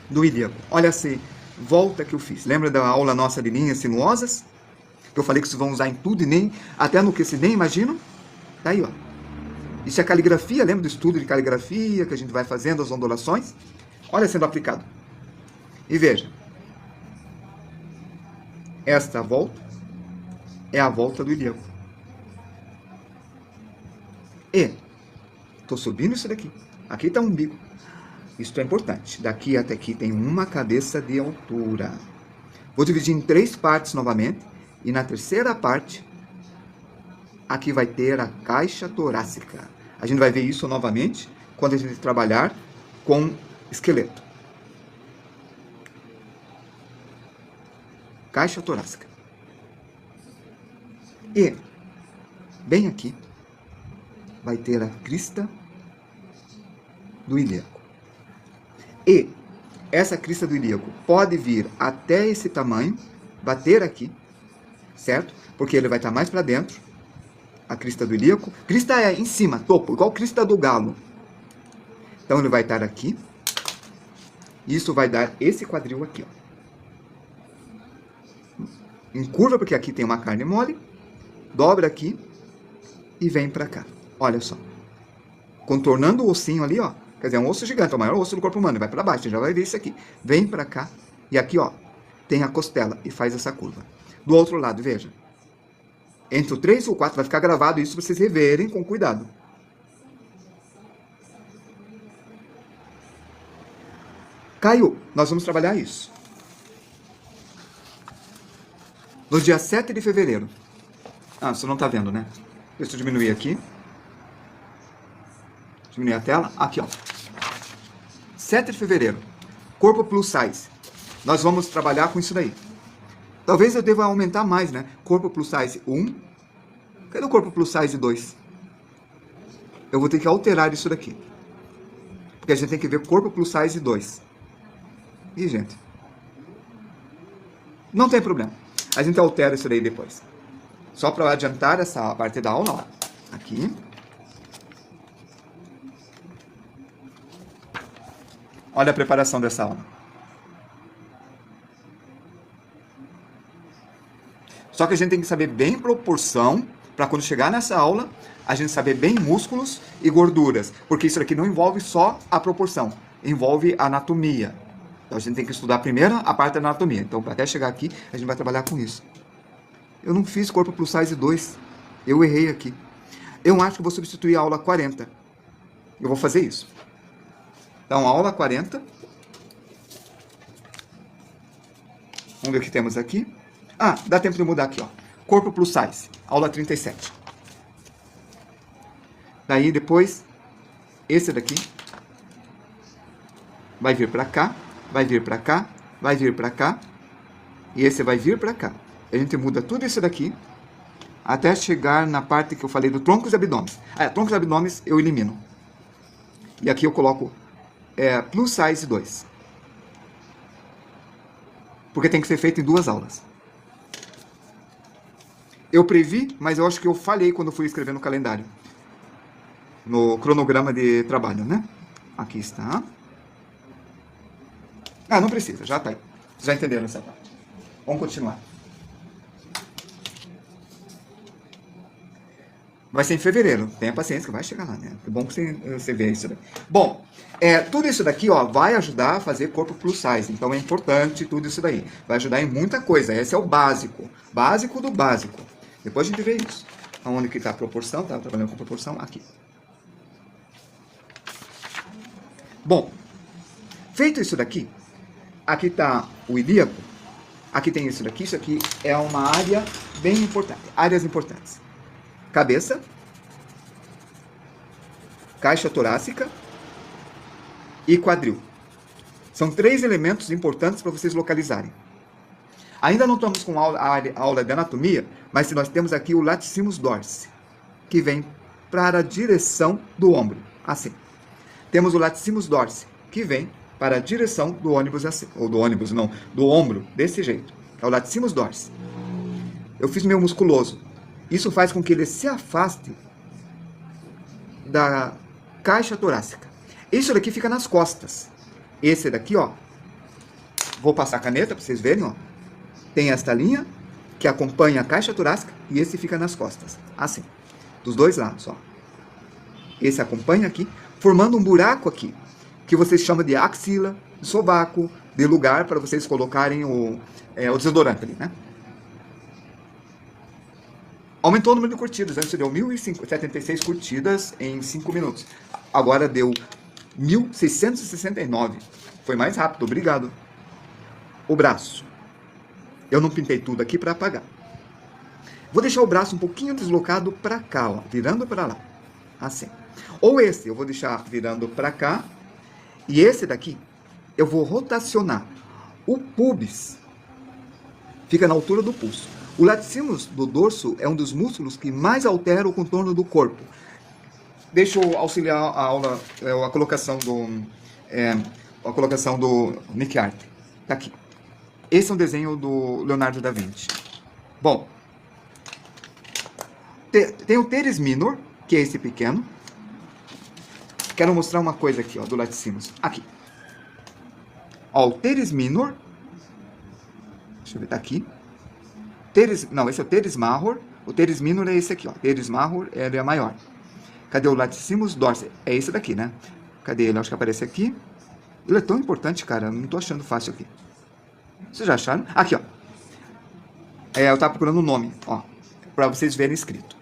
do ilíaco. Olha essa volta que eu fiz. Lembra da aula nossa de linhas sinuosas? Que eu falei que vocês vão usar em tudo e nem, até no que vocês nem imaginam? Tá aí, ó. Isso é caligrafia, lembra do estudo de caligrafia que a gente vai fazendo as ondulações? Olha sendo aplicado. E veja. Esta volta é a volta do ilíaco. E estou subindo isso daqui. Aqui está o umbigo. Isso é importante. Daqui até aqui tem uma cabeça de altura. Vou dividir em 3 partes novamente. E na terceira parte, aqui vai ter a caixa torácica. A gente vai ver isso novamente quando a gente trabalhar com esqueleto. Caixa torácica. E, bem aqui, vai ter a crista do ilíaco. E essa crista do ilíaco pode vir até esse tamanho, bater aqui, certo? Porque ele vai estar mais para dentro, a crista do ilíaco. Crista é em cima, topo, igual crista do galo. Então ele vai estar aqui. Isso vai dar esse quadril aqui, ó. Em curva, porque aqui tem uma carne mole, dobra aqui e vem pra cá. Olha só. Contornando o ossinho ali, ó. Quer dizer, é um osso gigante, é o maior osso do corpo humano. Vai pra baixo, você já vai ver isso aqui. Vem pra cá e aqui, ó, tem a costela e faz essa curva. Do outro lado, veja. Entre o 3 e o 4 vai ficar gravado isso pra vocês reverem com cuidado. Caiu, nós vamos trabalhar isso. No dia 7 de fevereiro. Ah, você não está vendo, né? Deixa eu diminuir aqui. Diminuir a tela. Aqui, ó. 7 de fevereiro. Corpo plus size. Nós vamos trabalhar com isso daí. Talvez eu deva aumentar mais, né? Corpo plus size 1. Cadê o corpo plus size 2? Eu vou ter que alterar isso daqui. Porque a gente tem que ver corpo plus size 2. Ih, gente. Não tem problema. A gente altera isso daí depois. Só para adiantar essa parte da aula, ó. Aqui. Olha a preparação dessa aula. Só que a gente tem que saber bem proporção, para quando chegar nessa aula, a gente saber bem músculos e gorduras. Porque isso aqui não envolve só a proporção, envolve a anatomia. Então a gente tem que estudar primeiro a parte da anatomia. Então, até chegar aqui, a gente vai trabalhar com isso. Eu não fiz corpo plus size 2. Eu errei aqui. Eu acho que vou substituir a aula 40. Eu vou fazer isso. Então, aula 40. Vamos ver o que temos aqui. Ah, dá tempo de mudar aqui, ó. Corpo plus size. Aula 37. Daí, depois, esse daqui vai vir pra cá. Vai vir pra cá, vai vir pra cá, e esse vai vir pra cá. A gente muda tudo isso daqui, até chegar na parte que eu falei do troncos e abdômenes. Troncos e abdômenes eu elimino. E aqui eu coloco plus size 2. Porque tem que ser feito em 2 aulas. Eu previ, mas eu acho que eu falhei quando fui escrever no calendário. No cronograma de trabalho, né? Aqui está. Ah, não precisa, já tá aí. Vocês já entenderam essa parte. Vamos continuar. Vai ser em fevereiro. Tenha paciência que vai chegar lá, né? É bom que você vê isso daí. Bom, tudo isso daqui, ó, vai ajudar a fazer corpo plus size. Então é importante tudo isso daí. Vai ajudar em muita coisa. Esse é o básico. Básico do básico. Depois a gente vê isso. Aonde que tá a proporção? Tá trabalhando com proporção aqui. Bom, feito isso daqui, aqui está o ilíaco, aqui tem isso daqui é uma área bem importante, áreas importantes. Cabeça, caixa torácica e quadril. São 3 elementos importantes para vocês localizarem. Ainda não estamos com a aula de anatomia, mas nós temos aqui o latissimus dorsi, que vem para a direção do ombro, assim. Temos o latissimus dorsi, que vem para a direção do ônibus, assim, ou do ônibus não, do ombro, desse jeito. É o latissimus dorsi. Eu fiz meu musculoso. Isso faz com que ele se afaste da caixa torácica. Isso daqui fica nas costas. Esse daqui, ó, vou passar a caneta para vocês verem, ó. Tem esta linha que acompanha a caixa torácica e esse fica nas costas, assim, dos dois lados, ó. Esse acompanha aqui, formando um buraco aqui, que vocês chamam de axila, de sovaco, de lugar para vocês colocarem o desodorante ali, né? Aumentou o número de curtidas. Antes deu 1.076 curtidas em 5 minutos. Agora deu 1.669. Foi mais rápido, obrigado. O braço. Eu não pintei tudo aqui para apagar. Vou deixar o braço um pouquinho deslocado para cá, ó, virando para lá. Assim. Ou esse, eu vou deixar virando para cá. E esse daqui, eu vou rotacionar. O pubis fica na altura do pulso. O latissimus do dorso é um dos músculos que mais altera o contorno do corpo. deixa eu auxiliar a aula, a colocação do Nick Art. Tá aqui. Esse é um desenho do Leonardo da Vinci. Bom, tem o teres minor, que é esse pequeno. Quero mostrar uma coisa aqui, ó, do Latissimus. Aqui. Ó, o teres minor. Deixa eu ver, tá aqui. Não, esse é o teres major. O teres minor é esse aqui, ó. Teres major é maior. Cadê o Latissimus dorsi? É esse daqui, né? Cadê ele? Acho que aparece aqui. Ele é tão importante, cara. Eu não tô achando fácil aqui. Vocês já acharam? Aqui, ó. Eu tava procurando o nome, ó. Pra vocês verem escrito.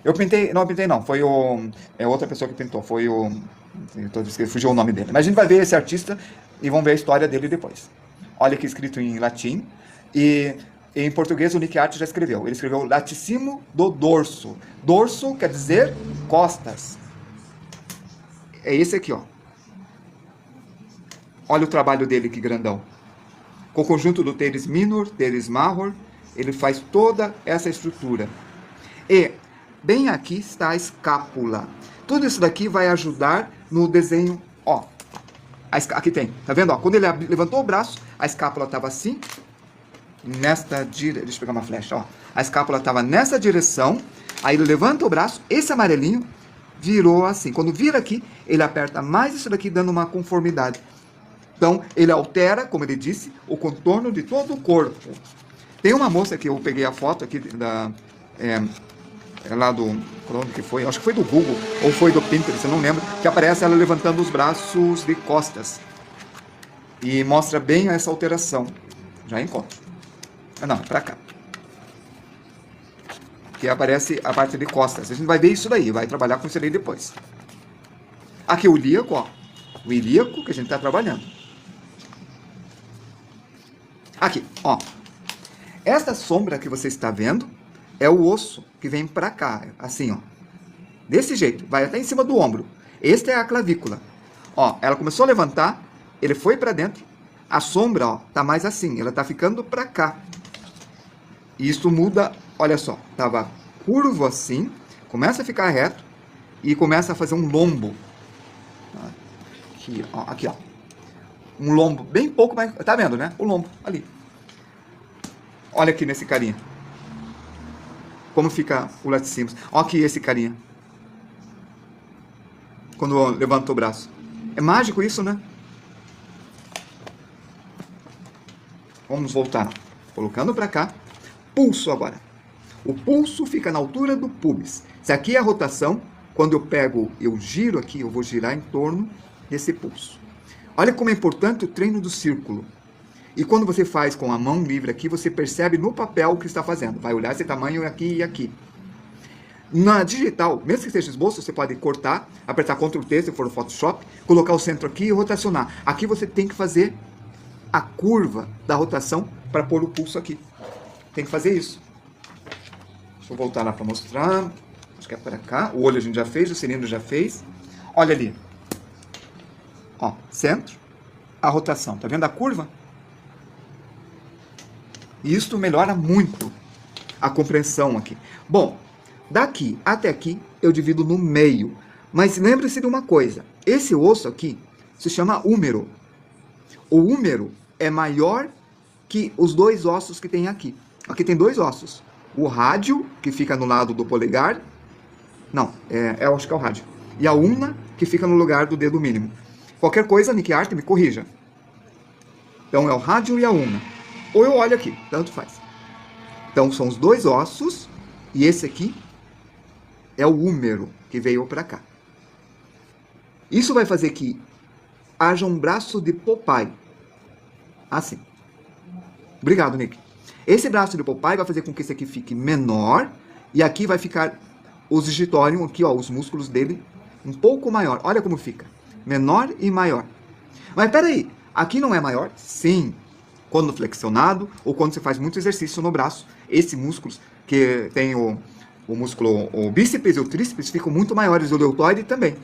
Eu pintei... Não, eu pintei não. Foi o... outra pessoa que pintou. Foi o... Fugiu o nome dele. Mas a gente vai ver esse artista e vamos ver a história dele depois. Olha aqui escrito em latim. E em português o Nick Art já escreveu. Ele escreveu Latissimo do dorso. Dorso quer dizer costas. É esse aqui, ó. Olha o trabalho dele, que grandão. Com o conjunto do teres minor, teres major, ele faz toda essa estrutura. E bem aqui está a escápula. Tudo isso daqui vai ajudar no desenho, ó. Aqui tem, tá vendo? Ó, quando ele levantou o braço, a escápula estava assim, nesta direção. Deixa eu pegar uma flecha, ó. A escápula estava nessa direção, aí ele levanta o braço, esse amarelinho virou assim. Quando vira aqui, ele aperta mais isso daqui, dando uma conformidade. Então, ele altera, como ele disse, o contorno de todo o corpo. Tem uma moça que eu peguei a foto aqui lá do... Onde que foi? Acho que foi do Google, ou foi do Pinterest, eu não lembro, que aparece ela levantando os braços de costas. E mostra bem essa alteração. Já encontro. Não, é pra cá. Que aparece a parte de costas. A gente vai ver isso daí, vai trabalhar com isso daí depois. Aqui o ilíaco, ó. O ilíaco que a gente tá trabalhando. Aqui, ó. Esta sombra que você está vendo é o osso que vem pra cá, assim, ó. Desse jeito, vai até em cima do ombro. Esta é a clavícula. Ó, ela começou a levantar, ele foi pra dentro. A sombra, ó, tá mais assim, ela tá ficando pra cá. E isso muda, olha só, tava curvo assim, começa a ficar reto e começa a fazer um lombo. Aqui, ó, aqui, ó. Um lombo bem pouco mais, tá vendo, né? O lombo ali. Olha aqui nesse carinha. Como fica o Latissimus. Olha aqui esse carinha. Quando levantou o braço. É mágico isso, né? Vamos voltar. Colocando pra cá. Pulso agora. O pulso fica na altura do pubis. Se aqui é a rotação, quando eu giro aqui, eu vou girar em torno desse pulso. Olha como é importante o treino do círculo. E quando você faz com a mão livre aqui, você percebe no papel o que está fazendo. Vai olhar esse tamanho aqui e aqui. Na digital, mesmo que seja esboço, você pode cortar, apertar Ctrl T se for no Photoshop, colocar o centro aqui e rotacionar. Aqui você tem que fazer a curva da rotação para pôr o pulso aqui. Tem que fazer isso. Deixa eu voltar lá para mostrar. Acho que é para cá. O olho a gente já fez, o cilindro já fez. Olha ali. Ó, centro, a rotação. Tá vendo a curva? E isso melhora muito a compreensão aqui. Bom, daqui até aqui eu divido no meio. Mas lembre-se de uma coisa. Esse osso aqui se chama húmero. O húmero é maior que os dois ossos que tem aqui. Aqui tem dois ossos. O rádio, que fica no lado do polegar. Não, eu acho que é o rádio. E a ulna, que fica no lugar do dedo mínimo. Qualquer coisa, Nick Art, me corrija. Então é o rádio e a ulna. Ou eu olho aqui, tanto faz. Então são os dois ossos. E esse aqui é o húmero que veio para cá. Isso vai fazer que haja um braço de Popeye. Assim. Obrigado, Nick. Esse braço de Popeye vai fazer com que esse aqui fique menor. E aqui vai ficar os digitorium, aqui, ó, os músculos dele, um pouco maior. Olha como fica. Menor e maior. Mas peraí, aqui não é maior? Sim. Quando flexionado ou quando você faz muito exercício no braço, esses músculos que tem o músculo, o bíceps e o tríceps ficam muito maiores, o deltoide também.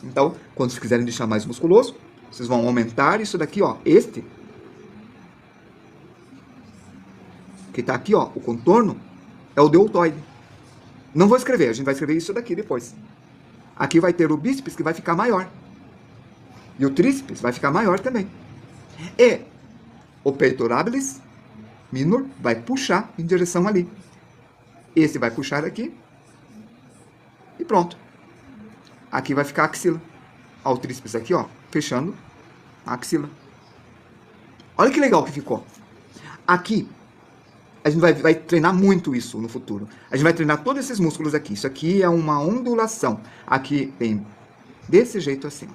Então, quando vocês quiserem deixar mais musculoso, vocês vão aumentar isso daqui, ó, este que tá aqui, ó, o contorno é o deltoide. Não vou escrever, a gente vai escrever isso daqui depois. Aqui vai ter o bíceps que vai ficar maior. E o tríceps vai ficar maior também. E o pectorabilis minor vai puxar em direção ali. Esse vai puxar aqui. E pronto. Aqui vai ficar a axila. Ó, o tríceps aqui, ó, fechando a axila. Olha que legal que ficou. Aqui, a gente vai treinar muito isso no futuro. A gente vai treinar todos esses músculos aqui. Isso aqui é uma ondulação. Aqui tem desse jeito assim.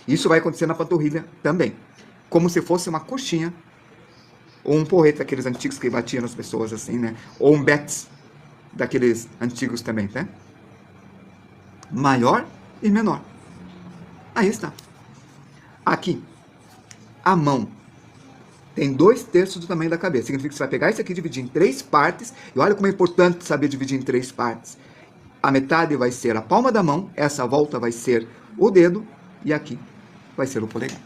Isso vai acontecer na panturrilha também. Como se fosse uma coxinha. Ou um porrete daqueles antigos que batiam nas pessoas assim, né? Ou um Betis daqueles antigos também, né? Maior e menor. Aí está. Aqui, a mão tem 2/3 do tamanho da cabeça. Significa que você vai pegar isso aqui e dividir em 3 partes. E olha como é importante saber dividir em 3 partes. A metade vai ser a palma da mão, essa volta vai ser o dedo, e aqui vai ser o polegar.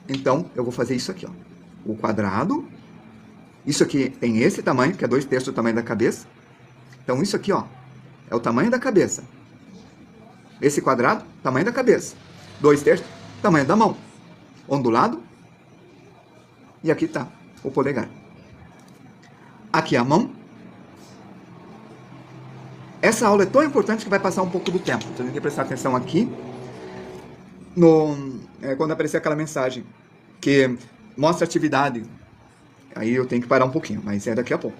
Então, eu vou fazer isso aqui, ó. O quadrado. Isso aqui tem esse tamanho, que é 2/3 do tamanho da cabeça. Então, isso aqui, ó, é o tamanho da cabeça. Esse quadrado, tamanho da cabeça. 2/3, tamanho da mão. Ondulado. E aqui tá o polegar. Aqui a mão. Essa aula é tão importante que vai passar um pouco do tempo. Então, tem que prestar atenção aqui. Quando aparecer aquela mensagem que mostra atividade, aí eu tenho que parar um pouquinho, mas é daqui a pouco,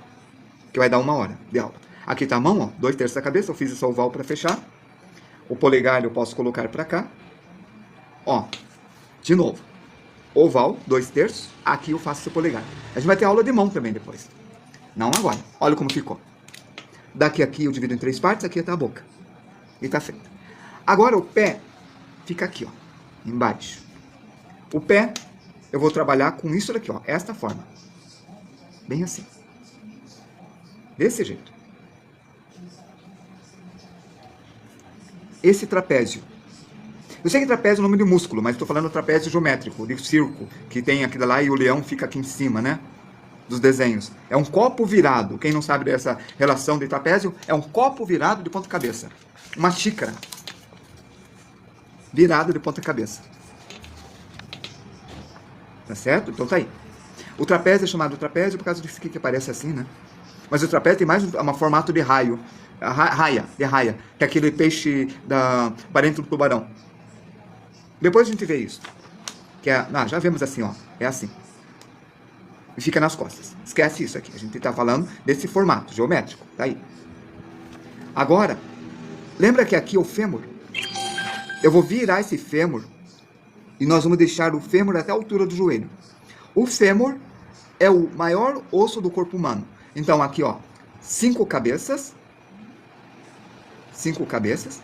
que vai dar 1 hora de aula. Aqui está a mão, ó, 2/3 da cabeça, eu fiz esse oval para fechar. O polegar eu posso colocar para cá. Ó, de novo, oval, 2/3, aqui eu faço esse polegar. A gente vai ter aula de mão também depois. Não agora, olha como ficou. Daqui aqui eu divido em 3 partes, aqui está a boca. E está feito. Agora o pé fica aqui, ó, embaixo. O pé, eu vou trabalhar com isso daqui, ó, esta forma. Bem assim. Desse jeito. Esse trapézio. Eu sei que trapézio é o nome de músculo, mas estou falando trapézio geométrico, de circo, que tem aqui lá e o leão fica aqui em cima, né? Dos desenhos. É um copo virado. Quem não sabe dessa relação de trapézio, é um copo virado de ponta cabeça. Uma xícara. Virado de ponta cabeça. Tá certo? Então tá aí. O trapézio é chamado trapézio por causa disso aqui que aparece assim, né? Mas o trapézio tem mais um formato de raio. Raia, que é aquele peixe parente do tubarão. Depois a gente vê isso. Que é, já vemos assim, ó. É assim. E fica nas costas. Esquece isso aqui. A gente está falando desse formato geométrico. Tá aí. Agora, lembra que aqui é o fêmur? Eu vou virar esse fêmur e nós vamos deixar o fêmur até a altura do joelho. O fêmur é o maior osso do corpo humano. Então aqui, ó, 5 cabeças. 5 cabeças.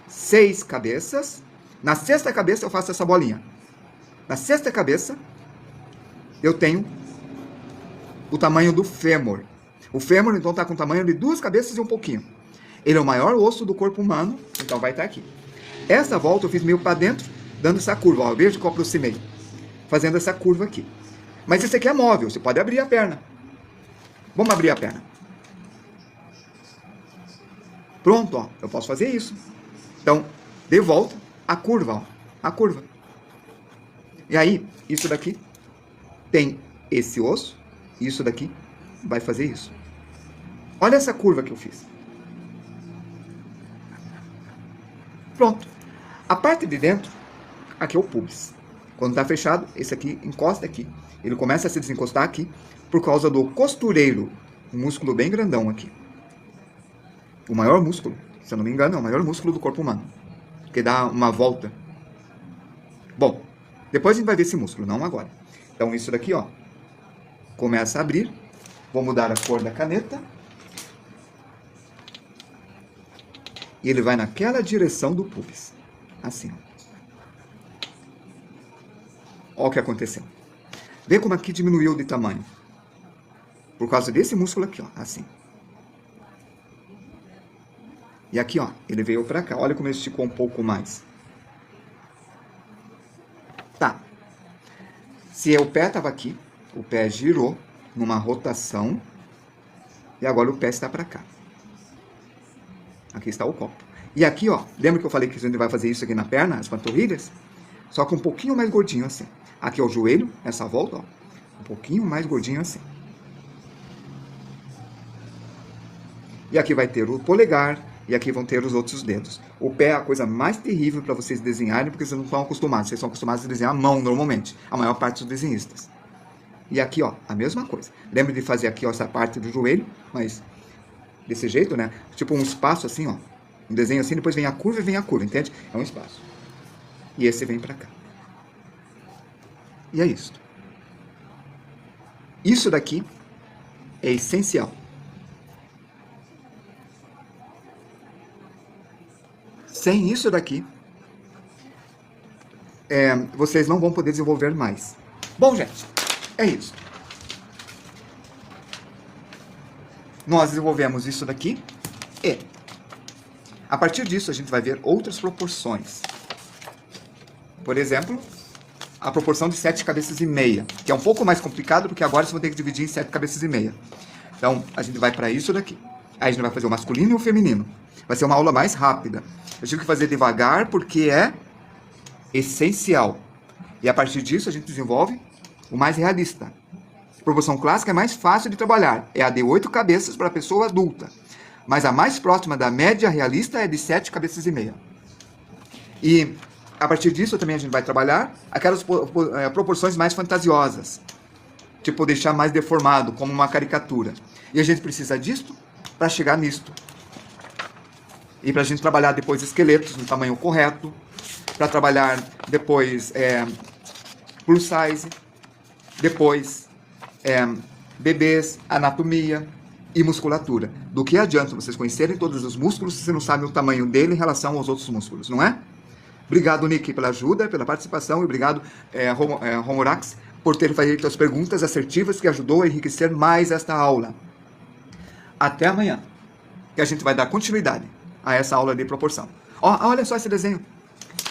6 cabeças. Na 6ª cabeça eu faço essa bolinha. Na 6ª cabeça eu tenho o tamanho do fêmur. O fêmur, então, está com o tamanho de 2 cabeças e um pouquinho. Ele é o maior osso do corpo humano, então vai estar aqui. Essa volta eu fiz meio para dentro, dando essa curva. Ó, veja que eu aproximei. Fazendo essa curva aqui. Mas esse aqui é móvel, você pode abrir a perna. Vamos abrir a perna. Pronto, ó, eu posso fazer isso. Então, de volta, a curva, ó, a curva. E aí, isso daqui tem esse osso, e isso daqui vai fazer isso. Olha essa curva que eu fiz. Pronto. A parte de dentro, aqui é o pubis. Quando está fechado, esse aqui encosta aqui. Ele começa a se desencostar aqui por causa do costureiro. Um músculo bem grandão aqui. O maior músculo, se eu não me engano, é o maior músculo do corpo humano. Que dá uma volta. Bom, depois a gente vai ver esse músculo, não agora. Então isso daqui, ó, começa a abrir. Vou mudar a cor da caneta. E ele vai naquela direção do pubis. Assim. Olha o que aconteceu. Vê como aqui diminuiu de tamanho. Por causa desse músculo aqui, ó. Assim. E aqui, ó. Ele veio pra cá. Olha como ele esticou um pouco mais. Tá. Se o pé tava aqui, o pé girou numa rotação. E agora o pé está para cá. Aqui está o copo. E aqui, ó, lembra que eu falei que a gente vai fazer isso aqui na perna, as panturrilhas? Só que um pouquinho mais gordinho assim. Aqui é o joelho, nessa volta, ó. Um pouquinho mais gordinho assim. E aqui vai ter o polegar, e aqui vão ter os outros dedos. O pé é a coisa mais terrível para vocês desenharem, porque vocês não estão acostumados. Vocês são acostumados a desenhar à mão, normalmente. A maior parte dos desenhistas. E aqui, ó, a mesma coisa. Lembra de fazer aqui, ó, essa parte do joelho, mas desse jeito, né? Tipo um espaço assim, ó. Um desenho assim, depois vem a curva e vem a curva, entende? É um espaço. E esse vem para cá. E é isso. Isso daqui é essencial. Sem isso daqui, vocês não vão poder desenvolver mais. Bom, gente, é isso. Nós desenvolvemos isso daqui e, a partir disso, a gente vai ver outras proporções. Por exemplo, a proporção de 7 cabeças e meia, que é um pouco mais complicado, porque agora vocês vão ter que dividir em 7 cabeças e meia. Então, a gente vai para isso daqui. Aí a gente vai fazer o masculino e o feminino. Vai ser uma aula mais rápida. Eu tive que fazer devagar porque é essencial. E a partir disso a gente desenvolve o mais realista. A proporção clássica é mais fácil de trabalhar. É a de 8 cabeças para a pessoa adulta. Mas a mais próxima da média realista é de 7 cabeças e meia. E a partir disso também a gente vai trabalhar aquelas proporções mais fantasiosas. Tipo deixar mais deformado, como uma caricatura. E a gente precisa disto para chegar nisto. E para a gente trabalhar depois esqueletos no tamanho correto, para trabalhar depois plus size, depois bebês, anatomia e musculatura. Do que adianta vocês conhecerem todos os músculos se você não sabe o tamanho dele em relação aos outros músculos, não é? Obrigado, Nick, pela ajuda, pela participação, e obrigado, Romorax, por ter feito as perguntas assertivas que ajudou a enriquecer mais esta aula. Até amanhã, que a gente vai dar continuidade a essa aula de proporção. Ó, olha só esse desenho.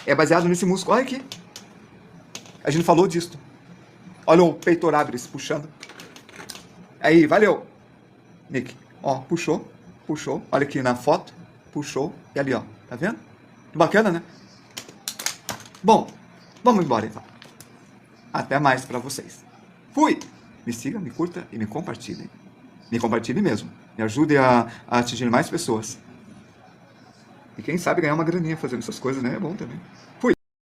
É baseado nesse músculo. Olha aqui. A gente falou disso. Olha o peitorábilis puxando. Aí, valeu. Nick, ó, puxou. Olha aqui na foto. Puxou. E ali, ó. Tá vendo? Bacana, né? Bom, vamos embora então. Até mais pra vocês. Fui! Me siga, me curta e me compartilhem. Me compartilhe mesmo. Me ajude a atingir mais pessoas. E quem sabe ganhar uma graninha fazendo essas coisas, né? É bom também. Fui!